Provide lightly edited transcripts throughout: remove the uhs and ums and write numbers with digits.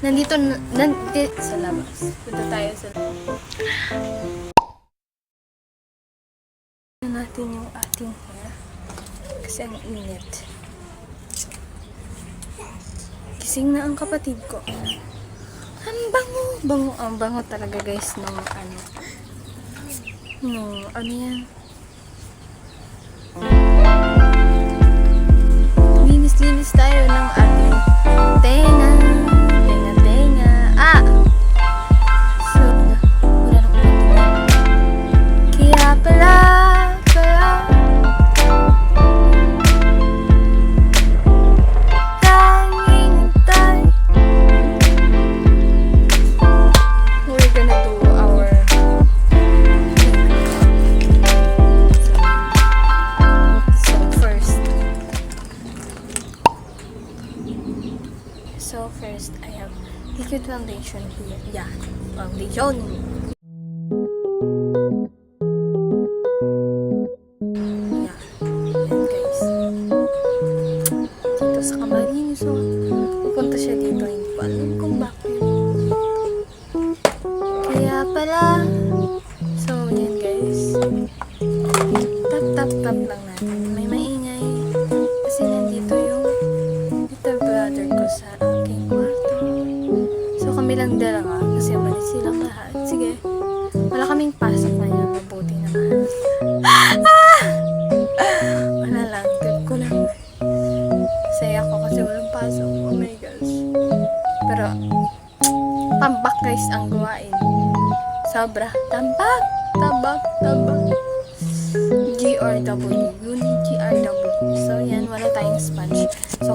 Nandito sa labas. Punta tayo sa natin yung ating hair. Kasi ang init. Gising na ang kapatid ko. Ang bango. Ang bango talaga guys nung ano yan. Linis tayo ng ating tenga. So, wala na akong kaya pala tanging tayo. We're gonna do our So first, I have liquid foundation here. Yeah, foundation. Yeah, yan guys. Dito sa Camarines, so pupunta siya dito. Hindi ko alam kung bakit. Kaya pala. So, yan guys. Tap lang natin. May maingay. Kasi nandito yung little brother ko sa aking kwarto. So kami lang dalawa kasi umalis silang lahat. Sige, wala kaming pasok ngayon. Mabuti naman. Wala lang, trip ko lang. Saya ako kasi walang pasok. Oh my gosh. Pero tambak guys ang gawain. Sobra. Tambak. GRW. You need GRW. So yan, wala tayong sponge. So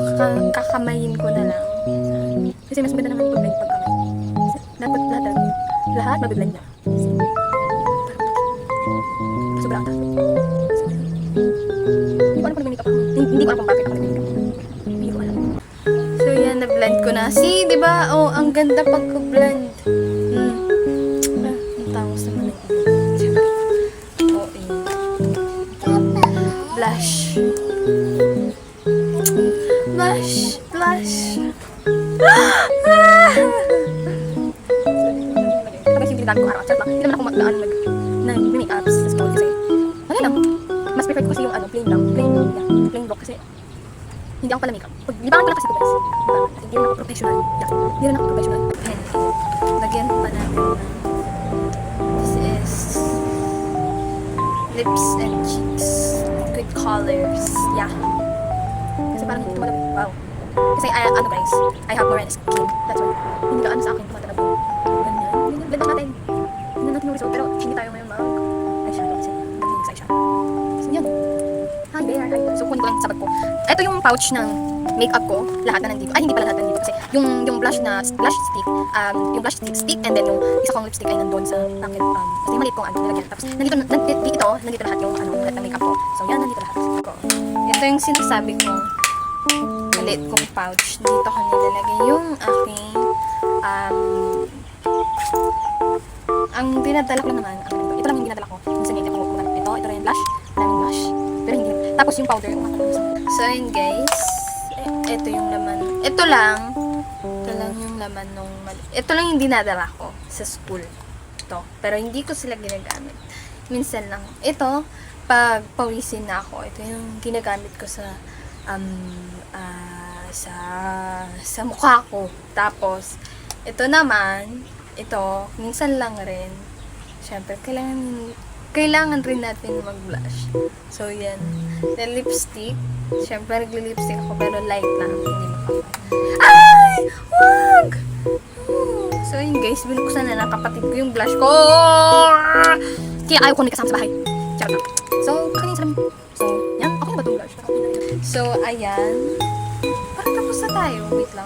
kakamayin ko na lang. Kasi mas maganda naman i-blend pag kamay. Dapat lahat mag-blend na. Sobrang taas. Hindi ko alam kung nag-makeup ako. Hindi ko alam kung bakit ako nag-makeup. Hindi ko alam. So yan, na-blend ko na. See, diba? Oh, ang ganda pag-blend. Ang tangos naman na blush. Kapag yung tinagamit ko araw-araw, hindi naman ako maglaan mag-make-up sa school kasi wala lang. Mas prefer ko kasi yung plain lang. Plain look kasi hindi ako pala makeup. Libangan ko lang kasi ko guys. Hindi rin ako professional. Hindi rin ako professional. Lagyan pa natin ng this is lips and cheeks. Good colors. Yeah. Kasi parang hindi tumatalab. Wow. Kasi guys, I have more skin. That's why. Hindi ka sa akin tumatalab. Ganyan. Blend natin. Hindi natin yung result. Pero hindi tayo ngayon mag-eyeshadow kasi hindi sa eyeshadow. So yun. Hi there. So kunin ko lang sabat ko. Ito yung pouch ng makeup ko. Lahat na nandito. Ay, hindi pala lahat nandito. Kasi yung blush stick, yung blush stick and then yung isa kong lipstick ay nandun sa packet. Kasi maliit kong nilagyan. Tapos nandito lahat yung lahat ng makeup ko. So yan, nandito lahat. Ito yung sinasabi ko. Maliit kong pouch. Dito ko nilalagay yung aking ang dinadala ko naman ito lang yung dinadala ko. Minsan hindi ako kumanap ito rin yung blush. Daming blush. Pero hindi. Tapos yung powder yung so yun guys. Ito yung laman. Ito lang yung laman nung ito lang yung dinadala ko sa school. Ito. Pero hindi ko sila ginagamit. Minsan lang. Ito, pag pawisin na ako, ito yung ginagamit ko sa mukha ko. Tapos, ito naman, minsan lang rin. Siyempre, kailangan rin natin mag-blush. So, yan. The lipstick. Siyempre, nagli-lipstick ako, pero light lang. Hindi makapal. Ay! Wag! So, yun guys, binuksan na ng kapatid ko yung blush ko. Kaya ayaw ko na kasama sa bahay. Charot lang. So, kanina sabi. So, yan. Okay na ba itong blush? So, ayan. Parang tapos na tayo. Wait lang.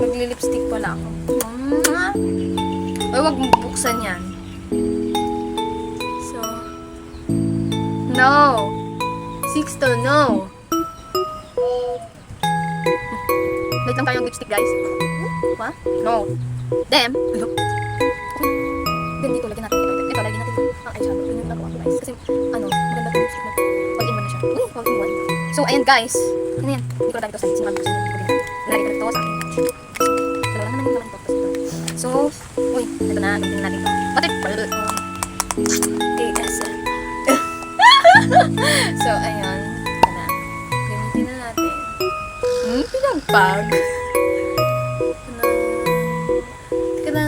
Magli-lipstick pala ako. Ay, wag mo buksan yan. So, no. Sixto, no. Wait lang tayong lipstick, guys. What? No. Damn. Hello. Then dito, lagyan natin ito. Ito, lagyan natin ang eyeshadow. Yun yung nakuha ko, guys. Kasi, maganda itong lipstick na. All-in-one na siya. Uy, all-in-one. So, ayan, guys. Ano yan? Hindi ko na dito sa sinabi ko sa inyo. Lalagyan ko ito sa akin. Dalawa naman yung naman. So, uy, ito na. Tingnan natin ito. Bakit? ASL. So, ayun. Ito na. Gamitin na natin. Pinagpag. Tika na.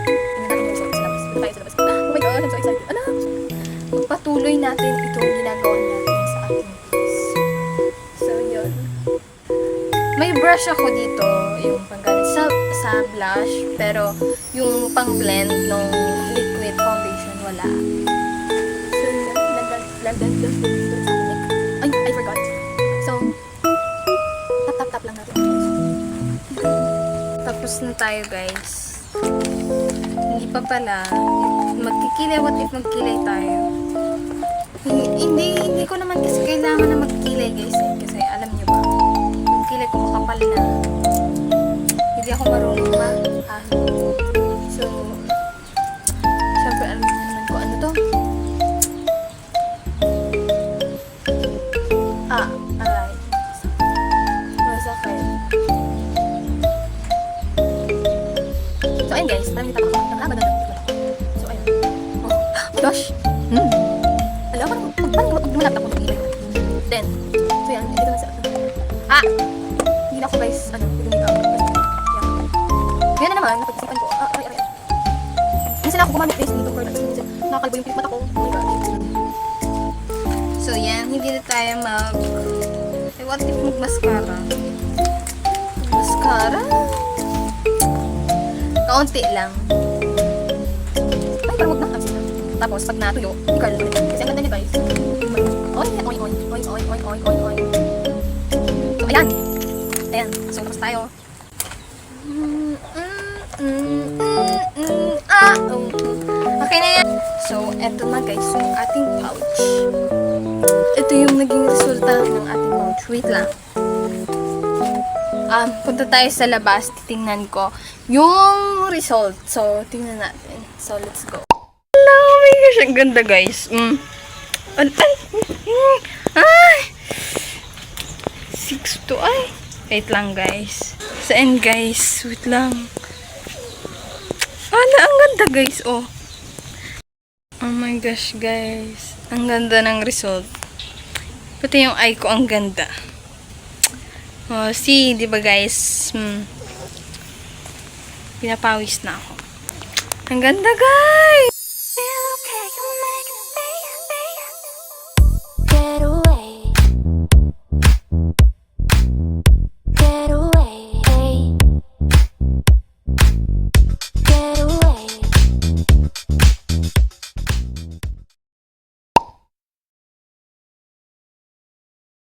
Tingnan natin yung result sa labas. Ito tayo sa labas. Oh my God, I'm so excited. Ano? Patuloy natin itong ginagawa natin sa ating face. So, yun. May brush ako dito, yung panggamit sa blush, pero yung pang-blend ng liquid foundation, wala. So, lagdan dito sa ating neck. Ay, I forgot. So, tap lang natin. Tapos na tayo, guys. Hindi pa pala. Magkikilay, what if magkilay tayo? Hindi ko naman kasi kailangan na magkilay, guys. Kasi alam niyo ba, yung kilay ko makapal na. Hindi ako marunong So, syempre alam niyo naman ko ano to. Aray. Masakit. So, ayun guys. Maraming tapak ako. Nakakaba na lang. So, ayun. Oh, gosh. Alam ko, magmanap ako ng ilay ko. Then, so yan, dito na sa... Hindi na ako guys, hindi na ako. Yan na naman, napag-isipan ko. Aray. Minsan ako gumamit guys dito, pero nakakalbo yung mata ko. Oh my God. So yan, hindi na tayo what if mag-mascara? Mascara? Kaunti lang. Ay, parang huwag na kasi. Tapos, pag natuyo, i-curl ulit. Kasi ang ganda niya guys. Oy. So, ayan. So, tapos tayo. Okay na yan. So, eto na guys, yung ating pouch. Ito yung naging resulta ng ating pouch. Wait lang. Punta tayo sa labas. Titingnan ko yung result. So, tingnan natin. So, let's go. Hello, oh my gosh, ang ganda guys. Ay! 6 to ay. Wait lang guys. Sa end guys. Wait lang. Ang ganda guys. Oh my gosh guys. Ang ganda ng result. Pati yung eye ko ang ganda. See, di ba guys? Pinapawis na ako. Ang ganda guys.